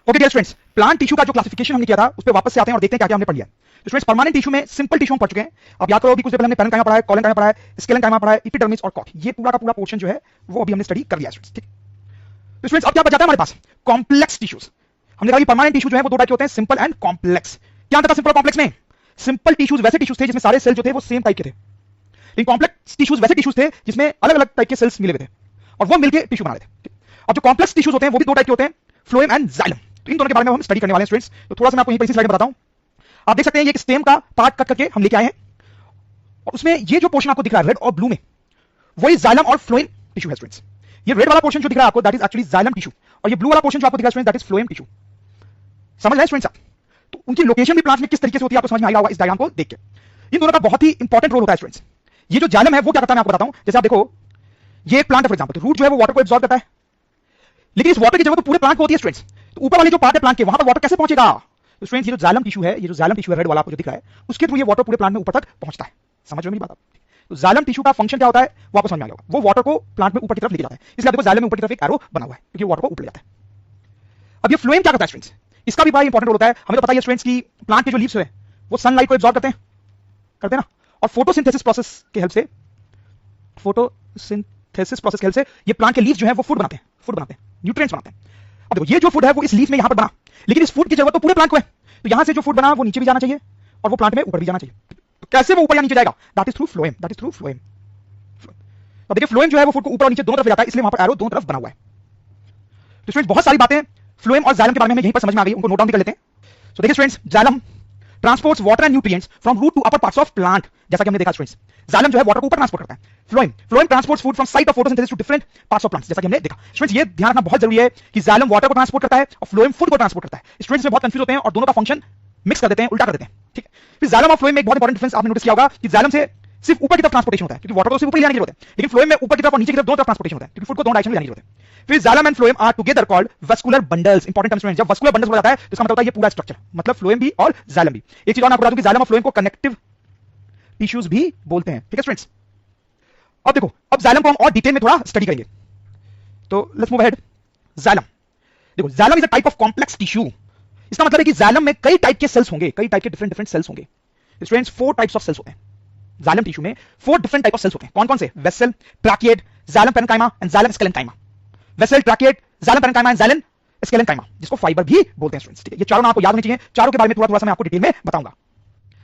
Okay dear students, plant tissue का जो classification हमने किया था उस पर वापस से आते हैं और देखते हैं क्या क्या हमने पढ़ लिया। तो स्टूडेंट्स, परमानेंट टिश्यू में सिंपल टिश्यू हम पढ़ चुके हैं। अब याद करो, अभी कुछ देर पहले हमने पैरेन्काइमा पढ़ा है, कोलेनकाइमा पढ़ा है, स्केलेनकाइमा पढ़ा है, एपिडर्मिस और कॉट। ये पूरा का पूरा पोर्शन जो है वो अभी हमने स्टडी कर लिया है स्टूडेंट्स। ठीक। तो स्टूडेंट्स, अब क्या बच जाता है हमारे पास? Complex tissues. हमने कहा परमानेंट टिश्यू जो है वो दो टाइप के होते हैं, सिंपल एंड कॉम्प्लेक्स। क्या अंतर था सिंपल और कॉम्प्लेक्स में? सिंपल टिश्यूज वैसे टिश्यूज थे जिसमें सारे सेल जो थे वो सेम टाइप के थे, लेकिन कॉम्प्लेक्स टिश्यूज वैसे टिश्यूज थे जिसमें अलग अलग टाइप के सेल्स मिले हुए थे और वो मिलकर टिश्यू बना रहे थे। अब जो कॉम्प्लेक्स टिश्यूज होते हैं वो भी दो टाइप के होते हैं, फ्लोएम एंड जाइलम। तो इन दोनों के बारे में हम स्टडी करने वाले हैं स्टूडेंट्स। तो थोड़ा सा मैं आपको यहीं पर इसी स्लाइड में बताता हूं। आप देख सकते हैं ये एक स्टेम का पार्ट कट करके हम लेके आए हैं और उसमें ये जो पोर्शन आपको दिख रहा है रेड और ब्लू में, वही जाइलम और फ्लोएम टिश्यू है स्टूडेंट्स। ये रेड वाला पोर्शन जो दिख रहा है आपको that is actually xylem tissue, और ये ब्लू वाला पोर्शन जो आपको दिख रहा है students that is phloem tissue. समझ रहे हैं स्टूडेंट्स आप? तो उनकी लोकेशन भी प्लांट में किस तरीके से होती है आपको समझ में आएगा होगा इस डायग्राम को देख के। इन दोनों का बहुत ही इंपॉर्टेंट रोल होता है स्टूडेंट्स। ये जो जाइलम है वो क्या करता है मैं आपको बताता हूं। जैसे आप देखो, ये एक प्लांट है फॉर एग्जांपल, तो रूट जो है वो वाटर को एब्जॉर्ब करता है, लेकिन इस वाटर की जरूरत तो पूरे प्लांट को होती है स्टूडेंट्स। तो ऊपर वाले जो पार्ट है प्लांट के, वहां पर वाटर कैसे पहुंचेगा? तो स्टूडेंट्स, ये जो जाइलम टिश्यू है, ये जो जाइलम टिश्यू है रेड वाला आपको जो दिख रहा है, उसके थ्रू ये वाटर पूरे प्लांट में ऊपर तक पहुंचता है। समझ में मेरी बात आप? तो जाइलम टिश्यू का फंक्शन क्या होता है वो आपको समझ में आ गया। वो वाटर को प्लांट में ऊपर की तरफ लेके जाता है, इसलिए देखो जाइलम में ऊपर की तरफ एक एरो बना हुआ है क्योंकि वाटर को ऊपर ले जाता है। अब ये फ्लोएम क्या करता है स्टूडेंट्स? इसका भी बड़ा इंपॉर्टेंट रोल होता है। हमें तो पता है स्टूडेंट्स की प्लांट के जो लीव्स है वो सनलाइट को एब्जॉर्ब करते हैं ना, और फोटोसिंथेसिस प्रोसेस के हेल्प से, फोटोसिंथेसिस प्रोसेस के हेल्प से ये प्लांट के लीफ जो है वो फूड बनाते हैं, न्यूट्रिएंट्स बनाते हैं। अब देखो, ये जो फूड है वो इस लीफ में यहां पर बना, लेकिन इस फूड की जरूरत तो पूरे प्लांट को है। तो यहां से जो फूड बना वो नीचे भी जाना चाहिए और वो प्लांट में ऊपर भी जाना चाहिए। तो कैसे वो ऊपर या नीचे जाएगा? That is through phloem. अब देखिए, फ्लोएम जो है वो फूड को ऊपर और नीचे दोनों तरफ ले जाता है, इसलिए वहां पर एरो दोनों तरफ बना हुआ है। तो स्टूडेंट्स, बहुत सारी बातें फ्लोएम और जाइलम के बारे में हमें यहीं पर समझ में आ गई, उनको नोट डाउन भी कर लेते हैं। सो देखिए students, xylem transports water and nutrients from root to upper parts of plant. जैसा कि हमने देखा स्टूडेंट्स, जाइलम जो है वाटर को ऊपर ट्रांसपोर्ट करता है। Phloem transports food from site of photosynthesis to different parts of plants, जैसा कि हमने देखा। स्टूडेंट्स, ये ध्यान रखना बहुत जरूरी है कि जाइलम वाटर को ट्रांसपोर्ट करता है और फ्लोएम फूड को ट्रांसपोर्ट करता है। स्टूडेंट्स में बहुत कंफ्यूज होते हैं और दोनों का फंक्शन मिक्स कर देते हैं, उल्टा कर देते हैं। ठीक है। फिर जाइलम और फ्लोएम में एक बहुत इंपॉर्टेंट डिफरेंस आपने नोटिस किया होगा कि जाइलम से सिर्फ ऊपर की तरफ ट्रांसपोर्टेशन होता है, क्योंकि वाटर को सिर्फ ऊपर ले जाने की जरूरत है, लेकिन फ्लोएम में ऊपर की तरफ और नीचे की तरफ दोनों तरफ ट्रांसपोर्टेशन होता है, क्योंकि फूड को दोनों डायरेक्शन में ले जाने की जरूरत है। फिर xylem and phloem are together called vascular bundles. Important term student, जब वस्कुलर बंडल्स हो जाता है तो इसका मतलब होता है ये पूरा स्ट्रक्चर, मतलब फ्लोएम भी और जाइलम भी। एक चीज और मैं आपको बता दूं कि जाइलम और फ्लोएम को कनेक्टिव टिश्यूज भी बोलते हैं। ठीक है स्टूडेंट्स। अब देखो, अब जाइलम को हम और डिटेल में थोड़ा स्टडी करेंगे, तो लेट्स मूव अहेड। जाइलम, देखो xylem is a type of complex tissue. इसका मतलब है कि जाइलम में कई टाइप के सेल्स होंगे, कई टाइप के डिफरेंट सेल्स होंगे। स्टूडेंट्स, 4 टाइप्स ऑफ सेल्स होते हैं जाइलम टिश्यू में। 4 डिफरेंट टाइप ऑफ सेल्स होते हैं। कौन कौन से? Vessel, tracheid, xylem parenchyma and xylem sclerenchyma. Vessel, tracheid, xylem parenchyma and xylem sclerenchyma, जिसको फाइबर भी बोलते हैं स्टूडेंट्स। ठीक है, ये चारों नाम आपको याद होने चाहिए। चारों के बारे में थोड़ा सा मैं आपको डिटेल में बताऊंगा।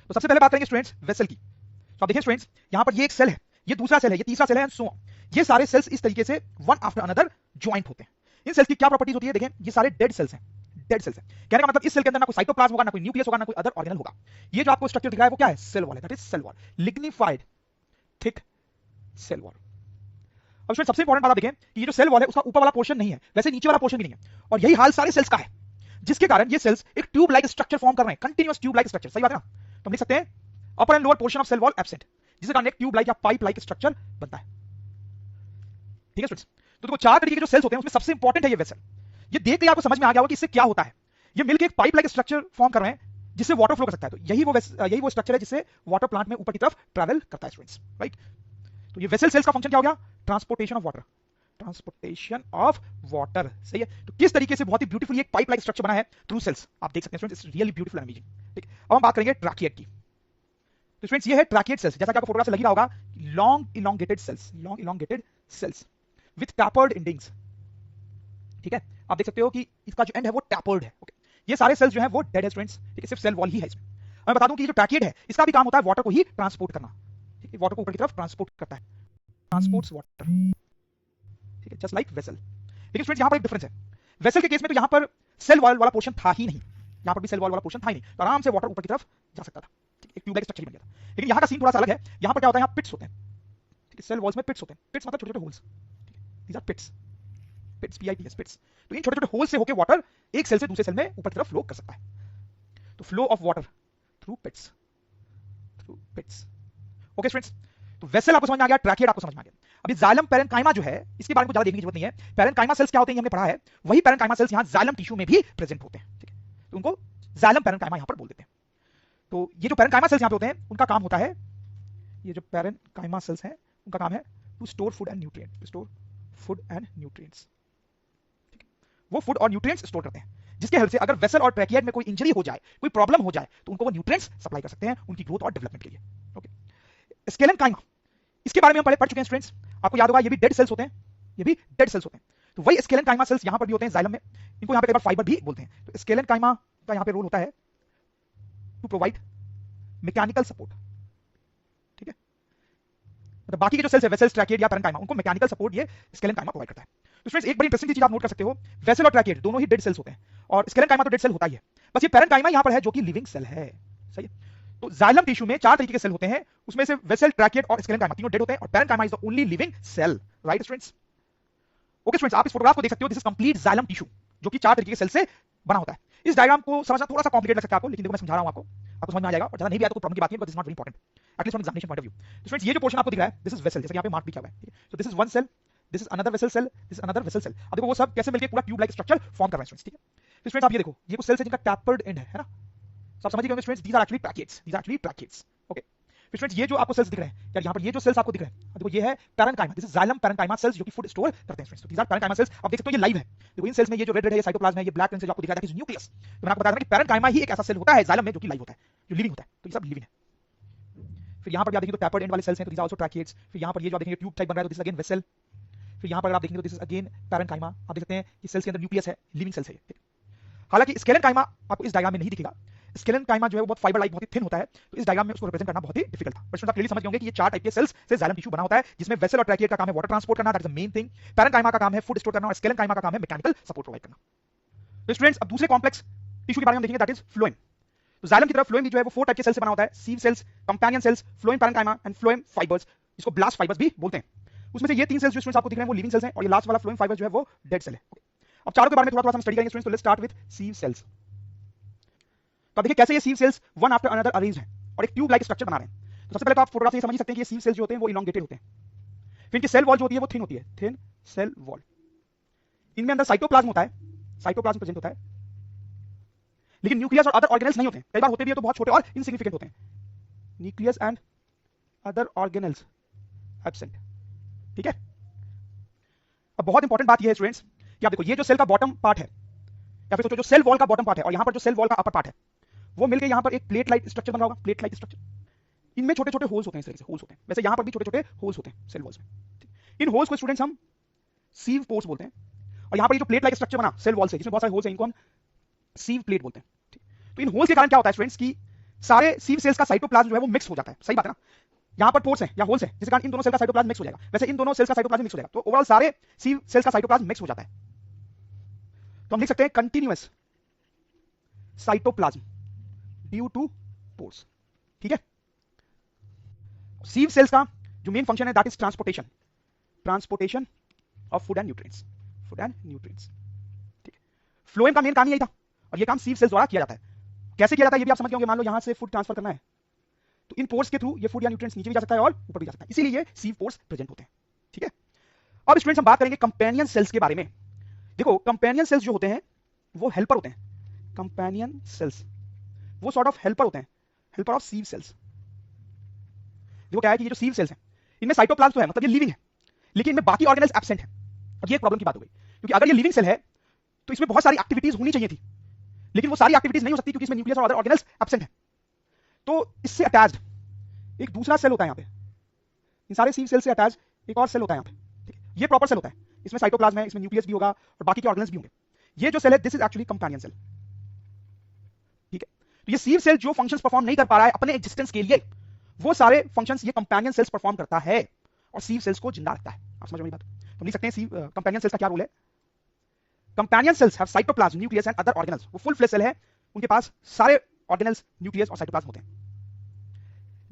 तो सबसे पहले बात करेंगे स्टूडेंट्स वेसल की। तो आप देखिए स्टूडेंट्स, यहां पर ये एक सेल है, ये दूसरा सेल है, ये तीसरा सेल है, सो ये सारे सेल्स इस तरीके से वन आफ्टर अनदर ज्वाइंट होते हैं। इन सेल्स की क्या प्रॉपर्टीज होती है? देखें, ये सारे डेड सेल्स हैं, डेड सेल्स हैं। कहने का मतलब इस सेल के अंदर ना कोई साइटोप्लाज्म होगा, ना कोई न्यूक्लियस होगा, ना कोई अदर ऑर्गेनल होगा। ये जो आपको स्ट्रक्चर दिख रहा है वो क्या है? सेल वॉल है, that is cell wall, lignified thick cell wall. अब इसमें सबसे इंपॉर्टेंट बात आप देखें कि ये जो सेल वॉल है उसका ऊपर वाला पोर्शन नहीं है, वैसे नीचे वाला पोर्शन भी नहीं है, और यही हाल सारे सेल्स का है, जिसके कारण ये सेल्स एक ट्यूब लाइक स्ट्रक्चर फॉर्म कर रहे हैं, कंटीन्यूअस ट्यूब लाइक स्ट्रक्चर। सही बात है ना? तो हम लिख सकते हैं upper and lower portion of cell wall absent, जिसके कारण एक ट्यूब लाइक या पाइप लाइक स्ट्रक्चर बनता है। ठीक है स्टूडेंट्स। तो देखो, 4 तरीके के जो सेल्स होते हैं उसमें सबसे इंपॉर्टेंट है ये वेसल। ये देख के आपको समझ में आ गया होगा कि इससे क्या होता है। ये मिलकर एक पाइप लाइक स्ट्रक्चर फॉर्म कर रहे हैं जिससे वाटर फ्लो कर सकता है। तो यही वो स्ट्रक्चर है जिससे वाटर प्लांट में ऊपर की तरफ ट्रैवल करता है स्टूडेंट्स, राइट। तो ये वेसल सेल्स का फंक्शन क्या हो गया? Transportation of water, transportation of water. सही है। तो किस तरीके से बहुत ही ब्यूटीफुल एक पाइप लाइक स्ट्रक्चर बना है थ्रू सेल्स, आप देख सकते हैं students, it's really beautiful and amazing. ठीक। अब हम बात करेंगे ट्रैकिएड की। तो स्टूडेंट्स, ये है ट्रैकिएड सेल्स, जैसा कि आपको फोटोग्राफ से लग ही रहा होगा, long elongated sales with tapered endings. ठीक है, आप देख सकते हो कि इसका जो एंड है वो टैपर्ड है। ओके, ये सारे सेल्स जो है वो डेड है स्टूडेंट्स। ठीक है, सिर्फ सेल वॉल ही है इसमें। मैं बता दूं कि ये जो ट्रैकिएड है इसका भी काम होता है वाटर को ही ट्रांसपोर्ट करना। ठीक है, वाटर को ऊपर की तरफ ट्रांसपोर्ट करता है, ट्रांसपोर्ट्स वाटर। ठीक है, जस्ट लाइक वेसल। लेकिन स्टूडेंट्स, यहां पर एक डिफरेंस है। वेसल के केस में तो यहां पर सेल वॉल वाला पोर्शन था ही नहीं, यहां पर भी सेल वॉल वाला पोर्शन था ही नहीं, तो आराम से वाटर ऊपर की तरफ जा सकता था। ठीक है, एक ट्यूब लाइक स्ट्रक्चर बन गया था। लेकिन यहां का सीन थोड़ा सा अलग है। यहां पर क्या होता है? यहां पिट्स होते हैं। ठीक है, सेल वॉल्स में पिट्स होते हैं। पिट्स मतलब छोटे-छोटे होल्स। ठीक है, दीस आर पिट्स, PITS, पिट्स। तो इन छोटे-छोटे होल से होकर वाटर एक सेल से दूसरे सेल में ऊपर की तरफ फ्लो कर सकता है। तो flow of water through pits, okay students. तो वेसल आपको समझ में आ गया, ट्रैकिएड आपको समझ में आ गया। अभी जाइलम पैरेन्काइमा जो है, इसके बारे में ज्यादा देखने की जरूरत नहीं है। पैरेन्काइमा सेल्स क्या होते हैं हमने पढ़ा है, वही पैरेन्काइमा सेल्स यहां जाइलम टिश्यू में भी प्रेजेंट होते हैं। ठीक है, तो उनको जाइलम पैरेन्काइमा यहां पर बोल देते हैं। तो ये जो पैरेन्काइमा सेल्स यहां पे होते हैं उनका काम होता है, ये जो पैरेन्काइमा सेल्स हैं उनका काम है to store food and nutrients, ठीक है, वो फूड और न्यूट्रिएंट्स स्टोर करते हैं। जिसके हेल्प से अगर वेसल और ट्रैकियड में कोई इंजरी हो जाए, कोई प्रॉब्लम हो जाए, तो उनको वो न्यूट्रिएंट्स सप्लाई कर सकते हैं उनकी ग्रोथ और डेवलपमेंट के लिए। ओके, स्केलेनकाइमा, इसके बारे में हम पहले पढ़ चुके हैं स्टूडेंट्स, आपको याद होगा ये भी डेड सेल्स होते हैं, ये भी डेड सेल्स होते हैं। तो वही स्केलेनकाइमा सेल्स यहां पर भी होते हैं जाइलम में, इनको यहां पे कई बार फाइबर भी बोलते हैं। तो स्केलेनकाइमा का यहां पे रोल होता है टू प्रोवाइड मैकेनिकल सपोर्ट, ठीक है, मतलब बाकी के जो सेल्स है वेसल्स, ट्रैकियड या पैरेन्काइमा, उनको मैकेनिकल सपोर्ट ये स्केलेनकाइमा प्रोवाइड करता है। तो फ्रेंड्स एक बड़ी इंटरेस्टिंग चीज आप नोट कर सकते हो, वेसल और ट्रैकियड दोनों ही डेड सेल्स होते हैं और स्केलेनकाइमा तो डेड सेल होता ही है, बस ये पैरेन्काइमा यहां पर है जो कि लिविंग सेल है, सही है। तो जाइलम टिश्यू में 4 तरीके के सेल होते हैं, उसमें से वेसल, ट्रैकियड और स्केलेनकाइमा तीनों डेड होते हैं और parenchyma is the only living cell, right students. Okay students, आप इस फोटोग्राफ को देख सकते हो, this is complete xylem tissue जो कि 4 तरीके के सेल से बना होता है। इस डायग्राम को समझना थोड़ा सा कॉम्प्लिकेट लग सकता है आपको, लेकिन देखो मैं समझा रहा हूं आपको समझ में आ जाएगा, और ज्यादा नहीं भी आया तो कोई प्रॉब्लम की बात नहीं है, but this is not very important at least from examination point of view. तो फ्रेंड्स ये जो पोर्शन आपको दिख रहा है दिस इज वेसल, जैसे यहां पे मार्क भी किया हुआ है, तो this is one cell, this is another vessel cell, this is another vessel cell. अब देखो वो सब कैसे मिलके पूरा ट्यूब लाइक स्ट्रक्चर फॉर्म कर रहे हैं स्टूडेंट्स, ठीक है। तो स्टूडेंट्स आप ये देखो, ये कुछ सेल्स है जिनका टैपर्ड एंड है ना, तो आप समझ गए होंगे students, these are actually tracheids, these are actually tracheids. Okay students ये जो आपको सेल्स दिख रहे हैं यार, यहां पर ये जो सेल्स आपको दिख रहे हैं, देखो ये है parenchyma, this is xylem parenchyma sales जो कि फूड स्टोर करते हैं स्टूडेंट्स। तो दीस आर पैरेन्काइमा सेल्स, आप देख सकते हो ये लाइव है, देखो इन सेल्स में ये जो रेड रेड है ये साइटोप्लाज्म है, ये ब्लैक रंग से जो आपको दिख रहा है दैट इज न्यूक्लियस। तो मैंने आपको बताया था कि पैरेन्काइमा ही एक ऐसा सेल होता है जाइलम में जो कि लाइव होता है, जो लिविंग होता है, तो ये सब लिविंग है। फिर यहां पर भी आप देखेंगे तो टैपर्ड एंड वाले सेल्स हैं, तो दीस आर आल्सो ट्रैकियड्स। फिर यहां पर ये जो आप देखेंगे ट्यूब टाइप बन रहा है, तो दिस इज अगेन वेसल। फिर यहां पर अगर आप देखेंगे तो दिस इज अगेन पैरेन्काइमा, आप देख सकते हैं कि सेल्स के अंदर न्यूक्लियस है, लिविंग सेल्स है ये। हालांकि स्केलेनकाइमा आपको इस डायग्राम में नहीं दिखेगा, स्केलेनकाइमा जो है वो बहुत फाइबर लाइक बहुत ही थिन होता है, तो इस डायग्राम में उसको रिप्रेजेंट करना बहुत ही डिफिकल्ट था। बट आप क्लियरली समझ गए होंगे कि ये 4 टाइप के सेल्स से जाइलम टिश्यू बना होता है, जिसमें वेसल और ट्रैकियड का काम है वाटर ट्रांसपोर्ट करना, that is the main thing. Parenchyma का काम है फूड स्टोर करना और स्केलेनकाइमा का काम है मैकेनिकल सपोर्ट प्रोवाइड करना। तो स्टूडेंट्स अब दूसरे कॉम्प्लेक्स टिश्यू के बारे में देखेंगे, दैट इज फ्लोएम। तो जाइलम की तरफ फ्लोएम भी जो है वो 4 टाइप के सेल से बना होता है, sieve cells, companion cells, phloem parenchyma and phloem fibres, जिसको ब्लास्ट फाइबर्स भी बोलते हैं। उसमें से ये 3 सेल्स जो स्टूडेंट्स आपको दिख रहे हैं वो लिविंग सेल्स हैं और ये लास्ट वाला फ्लोएम फाइबर जो है वो डेड सेल है। अब चारों के बारे में थोड़ा-थोड़ा हम स्टडी करेंगे स्टूडेंट्स, तो let's start with sieve cells. तो अब देखिए कैसे ये sieve cells one after another arranged हैं और एक ट्यूब लाइक स्ट्रक्चर बना रहे हैं। तो सबसे पहले तो आप फोटोग्राफ से ये समझ सकते हैं कि ये सीव सेल्स जो होते हैं वो इलॉन्गेटेड होते हैं, फिर इनकी सेल वॉल जो होती है वो थिन होती है, थिन सेल वॉल। इनमें अंदर साइटोप्लाज्म होता है, साइटोप्लाज्म प्रेजेंट होता है, लेकिन न्यूक्लियस और अदर ऑर्गेनेल्स नहीं होते हैं, कई बार होते भी है तो बहुत छोटे और इनसिग्निफिकेंट होते हैं। Nucleus and other organelles absent, ठीक है। अब बहुत इंपॉर्टेंट बात ये है स्टूडेंट्स कि आप देखो ये जो सेल का बॉटम पार्ट है, या फिर सोचो जो सेल वॉल का बॉटम पार्ट है और यहां पर जो सेल वॉल का अपर पार्ट है, वो मिलकर यहां पर एक प्लेट लाइक स्ट्रक्चर बन रहा होगा, प्लेट लाइक स्ट्रक्चर। इनमें छोटे छोटे होल्स होते हैं, इस तरीके से होल्स होते हैं, वैसे यहां पर भी छोटे छोटे होल्स होते हैं सेल वॉल्स में। इन होल्स को स्टूडेंट्स हम सीव पोर्स बोलते हैं, और यहां पर ये जो प्लेट लाइक स्ट्रक्चर बना सेल वॉल से, जिसमें बहुत सारे होल्स हैं, इनको हम सीव प्लेट बोलते हैं। तो इन होल्स के कारण क्या होता है स्टूडेंट्स की सारे सीव सेल्स का साइटोप्लाज्म जो है वो मिक्स हो जाता है, सही बात है ना। यहां पर पोर्स हैं या होल्स हैं, जिसके कारण इन दोनों सेल का साइटोप्लाज्म मिक्स हो जाएगा, वैसे इन दोनों सेल्स का साइटोप्लाज्म मिक्स हो जाएगा, तो ओवरऑल सारे सीव सेल्स का साइटोप्लाज्म मिक्स हो जाता है। तो हम लिख सकते हैं continuous cytoplasm due to pores, ठीक है। सीव सेल्स का जो मेन फंक्शन है that is transportation, transportation of food and nutrients, food and nutrients, ठीक है। फ्लोएम का मेन काम यही था और ये काम सीव सेल्स द्वारा किया जाता है। कैसे किया जाता है ये भी आप समझ गए होंगे, मान लो यहां से फूड ट्रांसफर करना है तो इन पोर्स के थ्रू ये फूड या न्यूट्रिएंट्स नीचे भी जा सकता है और ऊपर भी जा सकता है, इसीलिए ये सीव पोर्स प्रेजेंट होते हैं, ठीक है। अब स्टूडेंट्स हम बात करेंगे कंपेनियन सेल्स के बारे में। देखो कंपेनियन सेल्स जो होते हैं वो हेल्पर होते हैं, कंपेनियन सेल्स वो सॉर्ट ऑफ हेल्पर होते हैं, हेल्पर ऑफ सीव सेल्स। देखो क्या है कि ये जो सीव सेल्स हैं इनमें साइटोप्लाज्म तो है, मतलब ये लिविंग है, लेकिन इनमें बाकी ऑर्गेनेल्स एब्सेंट है। अब ये एक प्रॉब्लम की बात हो गई, क्योंकि अगर ये लिविंग सेल है तो इसमें बहुत सारी एक्टिविटीज होनी चाहिए थी, लेकिन वो सारी एक्टिविटीज नहीं हो सकती क्योंकि इसमें न्यूक्लियस और अदर ऑर्गेनेल्स एब्सेंट है। तो इससे अटैच्ड एक दूसरा सेल होता है यहाँ पे, इन सारे सीव सेल से अटैच एक और सेल होता है यहाँ पे, ये प्रॉपर सेल होता है, इसमें साइटोप्लाज्म है, इसमें न्यूक्लियस भी होगा और बाकी के ऑर्गेनेल्स भी होंगे। ये जो सेल है this is actually companion cell, ठीक है। तो ये सीव सेल जो फंक्शंस परफॉर्म नहीं कर पा रहा है अपने एग्जिस्टेंस के लिए, वो सारे फंक्शंस ये कंपेनियन सेल्स परफॉर्म करता है और सीव सेल्स को जिंदा रखता है। आप समझ रहे हो बात? तो लिख सकते हैं कंपेनियन सेल्स का क्या रोल है। Companion cells have cytoplasm, nucleus and other organelles, वो फुल फ्लेश सेल है, उनके पास सारे ऑर्गेनेल्स, न्यूक्लियस और साइटोप्लाज्म होते हैं।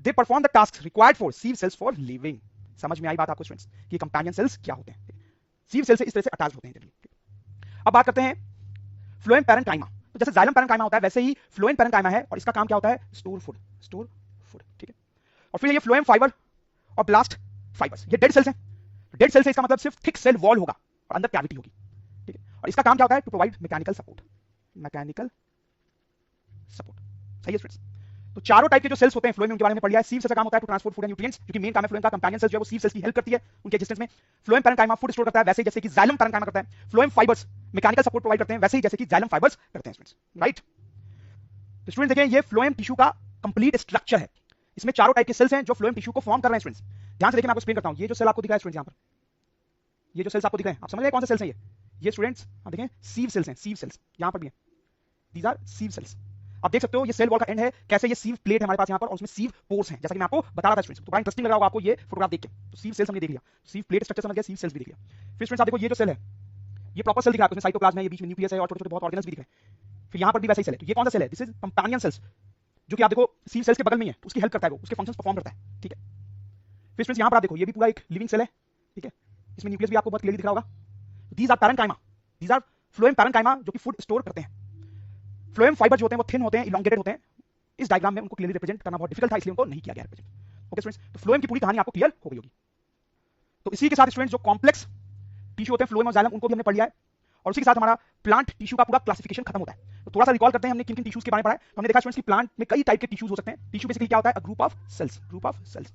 They perform the task required for sieve cells for living. समझ में आई बात आपको स्टूडेंट्स कि कंपेनियन सेल्स क्या होते हैं, सीव सेल से इस तरह से अटैच होते हैं जनरली। अब बात करते हैं फ्लोएम पैरेन्काइमा। तो जैसे जाइलम पैरेन्काइमा होता है वैसे ही फ्लोएम पैरेन्काइमा है और इसका काम क्या होता है, स्टोर फूड, स्टोर फूड, ठीक है। और फिर ये फ्लोएम फाइबर और ब्लास्ट फाइबर्स, ये डेड सेल्स हैं। डेड सेल से इसका मतलब सिर्फ थिक सेल वॉल होगा और अंदर कैविटी होगी, ठीक है। और इसका काम क्या होता है, to provide mechanical support, mechanical support, सही है स्टूडेंट्स। तो चारों टाइप के जो सेल्स होते हैं फ्लोएम में, उनके बारे में पढ़ लिया है। सीव सेल्स का काम होता है to transport food and nutrients, क्योंकि मेन काम है फ्लोएम का। कंपेनियन सेल्स जो है वो सीव सेल्स की हेल्प करती है उनके एग्जिस्टेंस में। फ्लोएम पैरेंकाइमा फूड स्टोर करता है, वैसे ही जैसे कि जाइलम पैरेंकाइमा करता है। Phloem fibres mechanical support provide करते हैं, वैसे ही जैसे कि जाइलम फाइबर्स करते हैं स्टूडेंट्स, राइट। तो स्टूडेंट्स देखें, ये फ्लोएम टिश्यू का कंप्लीट स्ट्रक्चर है। इसमें चारों टाइप के सेल्स हैं जो फ्लोएम टिश्यू को फॉर्म कर रहे हैं स्टूडेंट्स। ध्यान से देखिए, मैं आपको एक्सप्लेन करता हूं। ये जो सेल आपको दिख रहा है स्टूडेंट्स, यहां पर ये जो सेल्स आपको दिख रहे हैं, आप समझ रहे हैं कौन से सेल्स हैं ये स्टूडेंट्स? आप देखें, सीव सेल्स हैं, सीव सेल्स यहां पर भी हैं, दीज आर सीव सेल्स। आप देख सकते हो ये सेल वॉल का एंड है, कैसे ये सीव प्लेट है हमारे पास यहाँ पर, और उसमें सीव पोर्स हैं, जैसा कि मैं आपको बता रहा था स्टूडेंट्स। तो बड़ा इंटरेस्टिंग लग रहा होगा आपको ये फोटोग्राफ देख के। तो सीव सेल्स हमने देख लिया, सीव प्लेट स्ट्रक्चर समझ गया, सीव सेल्स भी देख लिया। फिर स्टूडेंट्स आप देखो, ये जो सेल है ये प्रॉपर सेल दिख रहा है, उसमें साइटोप्लाज्म है, ये बीच में न्यूक्लियस है और छोटे छोटे बहुत ऑर्गेनल्स भी दिख रहे हैं। फिर यहाँ पर भी वैसा ही सेल है। तो ये कौन सा सेल है? दिस इज कंपेनियन सेल्स, जो कि आप देखो सीव सेल्स के बगल में ही है, तो उसकी हेल्प करता है, वो उसके फंक्शंस परफॉर्म करता है, ठीक है। फिर स्टूडेंट्स यहाँ पर आप देखो, ये भी पूरा एक लिविंग सेल है, ठीक है। इसमें न्यूक्लियस भी आपको बहुत क्लियरली दिख रहा होगा। These are parenchyma, these are phloem parenchyma, जो कि फूड स्टोर करते हैं। फ्लोएम फाइबर जो होते हैं वो थिन होते हैं, इलॉन्गेटेड होते हैं। इस डायग्राम में उनको क्लियरली रिप्रेजेंट करना बहुत डिफिकल्ट था, इसलिए उनको नहीं किया गया रिप्रेजेंट। ओके स्टूडेंट्स, तो फ्लोएम की पूरी कहानी आपको क्लियर हो गई होगी। तो इसी के साथ स्टूडेंट्स जो कॉम्प्लेक्स टिश्यू होते हैं फ्लोएम और जाइलम, उनको भी हमने पढ़ लिया है, और उसी के साथ हमारा प्लांट टिश्यू का पूरा क्लासिफिकेशन खत्म होता है। तो थोड़ा सा रिकॉल करते हैं हमने किन किन टिश्यूज के बारे में पढ़ा है। तो हमने देखा स्टूडेंट्स कि प्लांट में कई टाइप के टिश्यूज हो सकते हैं। टिश्यू बेसिकली क्या होता है? A group of cells, group of cells.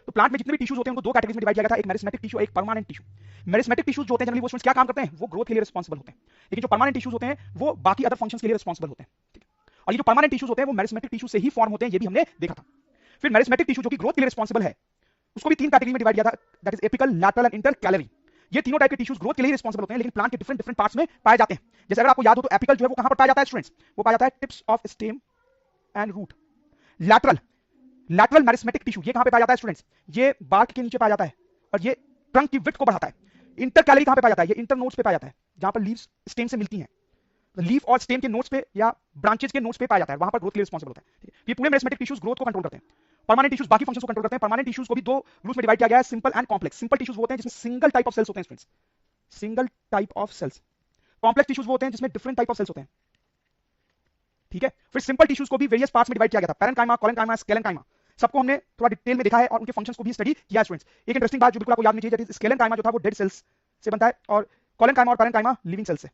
तो प्लांट में जितने भी टिश्यूज होते हैं उनको दो कैटेगरीज में डिवाइड किया गया था, एक मेरिस्मेटिक टिश्यू, एक परमानेंट टिश्यू। मेरिस्मेटिक टिश्यूज जो होते हैं जनरली वो स्टूडेंट्स क्या काम करते हैं? वो ग्रोथ के लिए रिस्पांसिबल होते हैं। लेकिन जो परमानेंट टिश्यूज होते हैं वो बाकी अदर फंक्शंस के लिए रिस्पांसिबल होते हैं, ठीक है। और ये जो परमानेंट टिश्यूज होते हैं वो मेरिस्मेटिक टिश्यू से ही फॉर्म होते हैं, ये भी हमने देखा था। फिर मेरिस्मेटिक टिश्यू जो कि ग्रोथ के लिए रिस्पांसिबल है, उसको भी तीन कैटेगरी में डिवाइड किया था, that is apical, lateral and intercalary. ये तीनों टाइप के टिश्यूज ग्रोथ के लिए रिस्पांसिबल होते हैं, लेकिन प्लांट के डिफरेंट डिफरेंट पार्ट्स में पाए जाते हैं। जैसे अगर आपको याद हो तो एपिकल जो है वो कहां पर पाया जाता है स्टूडेंट्स? वो पाया जाता है tips of stem and root. Lateral, lateral meristematic tissue ये कहां पे पाया जाता है स्टूडेंट्स? ये बार्क के नीचे पाया जाता है और ये ट्रंक की विड्थ को बढ़ाता है। इंटरकैलरी कहां पे पाया जाता है? ये इंटरनोड्स पे पाया जाता है, जहां पर लीव्स स्टेम से मिलती हैं। लीफ और स्टेम के नोड्स पे या ब्रांचेज के नोड्स पे पाया जाता है, वहां पर ग्रोथ के लिए रिस्पांसिबल होता है। ये पूरे मेरिस्मेटिक टिश्यूज ग्रोथ को कंट्रोल करते हैं। परमानेंट टिश्यूज बाकी फंक्शंस को कंट्रोल करते हैं। परमानेंट टिश्यूज को भी दो ग्रुप्स में डिवाइड किया गया है, simple and complex. Simple tissues वो होते हैं जिसमें सिंगल टाइप ऑफ सेल्स होते हैं students, single type of cells. Complex tissues वो होते हैं जिसमें डिफरेंट टाइप ऑफ सेल्स होते हैं, ठीक है। फिर सिंपल टिश्यूज को भी वेरियस पार्ट्स में डिवाइड किया गया था, पैरेंकाइमा, कोलेनकाइमा, स्केलेनकाइमा। सबको हमने थोड़ा डिटेल में देखा है और उनके फंक्शंस को भी स्टडी किया है स्टूडेंट्स। एक इंटरेस्टिंग बात जो बिल्कुल आपको याद नहीं चाहिए, स्केलेनकाइमा जो था वो डेड सेल्स से बनता है और कोलेनकाइमा और पैरेंकाइमा लिविंग सेल्स से।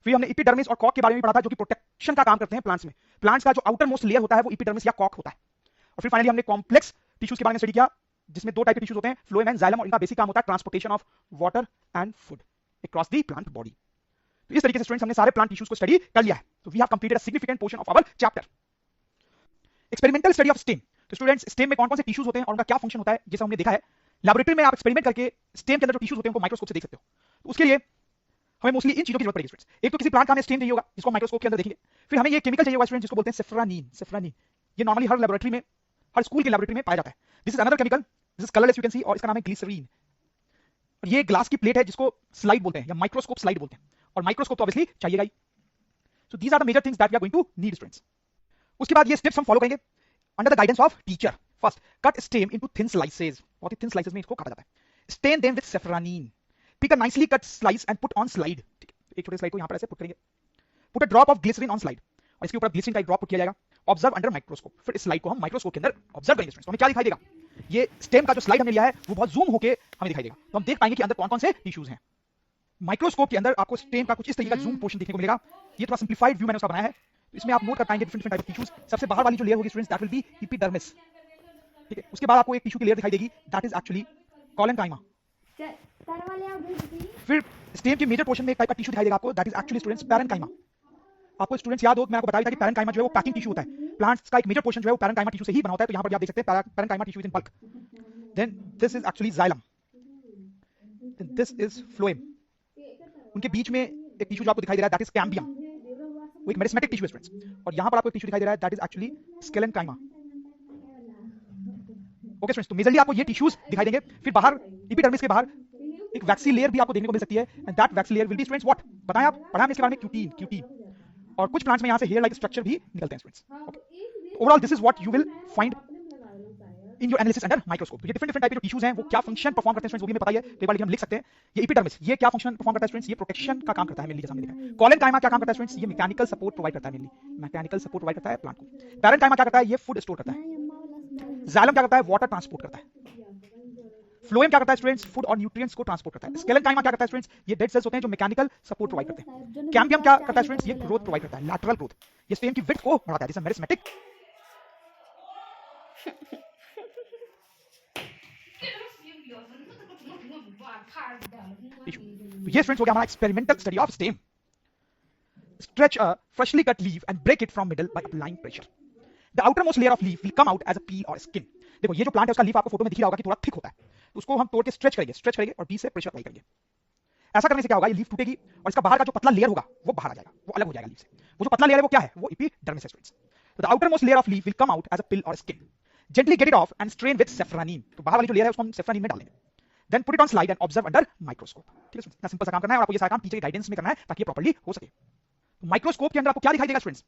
फिर हमने एपिडर्मिस और कॉक के बारे में पढ़ा था, जो कि प्रोटेक्शन का काम करते हैं प्लांट्स में। प्लांट्स का जो आउटर मोस्ट लेयर होता है वो एपिडर्मिस या कॉक होता है। और फिर फाइनली हमने कॉम्प्लेक्स टिश्यूज के बारे में स्टडी किया, जिसमें दो टाइप के टिश्यूज होते हैं, फ्लोएम एंड जाइलम, और इनका बेसिक काम होता है transportation of water and food across the plant body. तो इस तरीके से स्टूडेंट्स हमने सारे प्लांट टिश्यूज को स्टडी कर लिया है। तो we have completed a significant portion of our chapter. Experimental study of stem. तो स्टूडेंट्स स्टेम में कौन कौन से टिश्यूज होते हैं और उनका क्या फंक्शन होता है, जैसा हमने देखा है। लैबोरेटरी में आप एक्सपेरिमेंट करके स्टेम के अंदर जो टिश्यूज होते हैं उनको माइक्रोस्कोप से देख सकते हो। तो उसके लिए हमें मोस्टली इन चीजों की जरूरत पड़ेगी स्टूडेंट्स। एक तो किसी प्लांट का हमें स्टेम चाहिए होगा जिसको माइक्रोस्कोप के अंदर देखेंगे। फिर हमें ये केमिकल चाहिए होगा स्टूडेंट्स जिसको बोलते हैं सेफ्रानीन। सेफ्रानीन ये नॉर्मली हर लैबोरेटरी में, हर स्कूल की लैबोरेटरी में पाया जाता है। This is another chemical, this is colourless, you can see, और इसका नाम है ग्लिसरीन। और ये ग्लास की प्लेट है जिसको स्लाइड बोलते हैं या माइक्रोस्कोप स्लाइड बोलते हैं, और माइक्रोस्कोप तो ऑब्वियसली चाहिएगा ही। So these are the major things that we are going to need students. उसके बाद ये स्टेप्स हम फॉलो करेंगे under the guidance of teacher. First, cut stem into thin slices, बहुत ही थिन स्लाइसेस में इसको काटा जाता है। Stain them with safranin, pick a nicely cut slice and put on slide. एक छोटे स्लाइड को यहां पर ऐसे पुट करेंगे। Put a drop of glycerine on slide, और इसके ऊपर ग्लिसरीन का एक ड्रॉप पुट किया जाएगा। ऑब्जर्व अंडर माइक्रोस्कोप, फिर इस स्लाइड को हम माइक्रोस्कोप के अंदर ऑब्जर्व करेंगे स्टूडेंट्स। तो हमें क्या दिखाई देगा? ये स्टेम का जो स्लाइड हमने लिया है वो बहुत जूम होकर हमें दिखाई देगा, तो हम देख पाएंगे कि अंदर कौन कौन से टिश्यूज हैं। माइक्रोस्कोप के अंदर आपको स्टेम का कुछ इस तरीके का जूम पोर्शन देखने को मिलेगा। ये थोड़ा सिंप्लीफाइड व्यू मैंने उसका बनाया है, तो इसमें आप नोट कर पाएंगे डिफरेंट टाइप ऑफ टिश्यूज। सबसे बाहर वाली जो लेयर होगी students that will be epidermis, ठीक है। उसके बाद आपको एक टिश्यू की लेयर दिखाई देगी, दैट इज एक्चुअली कोलेनकाइमा। फिर स्टेम के मेजर पोर्शन में एक टाइप का टिश्यू दिखाई देगा आपको, that is actually students parenchyma. आपको स्टूडेंट्स याद हो, मैं आपको बता रहा था कि पैरेंकाइमा जो है वो पैकिंग टिश्यू होता है। प्लांट्स का एक मेजर पोर्शन जो है वो पैरेंकाइमा टिश्यू से ही बना होता है। तो यहां पर भी आप देख सकते हैं parenchyma tissue is in bulk. Then this is actually xylem, then this is phloem. उनके बीच में एक टिश्यू जो आपको दिखाई दे रहा है दैट इज कैम्बियम, वो एक मेरिस्मेटिक टिश्यू है स्टूडेंट्स। और यहां पर आपको एक टिश्यू दिखाई दे रहा है that is actually sclerenchyma. Okay students, तो मेजरली आपको ये टिश्यूज दिखाई देंगे। फिर बाहर एपिडर्मिस के बाहर एक वैक्सी लेयर भी आपको देखने को मिल सकती है, and that waxy layer will be students what? बताएं आप, पढ़ा हमने इसके बारे में, क्यूटीन। क्यूटीन, और कुछ प्लांट्स में यहां से हेयर लाइक स्ट्रक्चर भी निकलते हैं students. Okay, overall this is what you will find in your analysis under microscope. तो ये डिफरेंट टाइप के जो टिश्यूज हैं वो क्या फंक्शन परफॉर्म करते हैं स्टूडेंट्स, वो भी हमें पता है, कई बार हम लिख सकते हैं। ये एपिडर्मिस ये क्या फंक्शन परफॉर्म करता है स्टूडेंट्स? ये प्रोटेक्शन का काम करता है मेनली, जैसा हमने देखा है। कोलेनकाइमा क्या काम करता है स्टूडेंट्स? ये मैकेनिकल सपोर्ट प्रोवाइड करता है, मेनली मैकेनिकल सपोर्ट प्रोवाइड करता है प्लांट को। पैरेंकाइमा क्या करता है? ये फूड स्टोर करता है। जाइलम क्या करता है? वाटर ट्रांसपोर्ट करता है। फ्लोएम क्या करता है स्टूडेंट्स? फूड और न्यूट्रिएंट्स को ट्रांसपोर्ट करता है। स्केलेनकाइमा क्या करता है स्टूडेंट्स? ये डेड सेल्स होते हैं जो मैकेनिकल सपोर्ट प्रोवाइड करते हैं। कैम्बियम क्या करता है स्टूडेंट्स? ये ग्रोथ प्रोवाइड करता है, लैटरल ग्रोथ। ये स्टेम की विड्थ को बढ़ाता है, जैसे मेरिस्मेटिक। टिश्यू। तो ये स्टूडेंट्स हो गया हमारा experimental study of stem. Stretch a freshly cut leaf and break it from middle by applying pressure. The outermost layer of leaf will come out as a peel or skin. देखो ये जो plant है उसका leaf आपको photo में दिख रहा होगा कि थोड़ा थिक होता है, तो उसको हम तोड़ के स्ट्रेच करेंगे और बीच से प्रेशर अप्लाई करेंगे। ऐसा करने से क्या होगा, ये लीफ टूटेगी और इसका बाहर का जो पतला लेयर होगा वो बाहर आ जाएगा, वो अलग हो जाएगा लीफ से। वो जो पतला लेयर है वो क्या है? वो एपिडर्मिस है स्टूडेंट्स। तो the outermost layer of leaf will come out as a peel or skin. Gently get it off and stain with safranin. तो बाहर वाली जो लेयर है उसको हम सेफ्रानिन में डालेंगे। Then put it on slide and observe under microscope. ठीक है, इतना सिंपल सा काम करना है और आपको ये सारा काम टीचर के गाइडेंस में करना है ताकि ये प्रॉपर्ली हो सके। माइक्रोस्कोप के अंदर आपको क्या दिखाई देगा स्टूडेंट्स?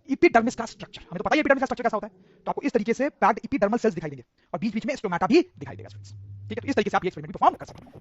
एपिडर्मिस का स्ट्रक्चर। हमें तो पता ही है एपिडर्मिस का स्ट्रक्चर कैसा होता है, तो आपको इस तरीके से पैक्ड एपिडर्मल सेल्स दिखाई देंगे और बीच बीच में स्टोमेटा भी दिखाई देगा स्टूडेंट्स। ठीक है, तो इस तरीके से आप ये एक्सपेरिमेंट परफॉर्म कर सकते हैं।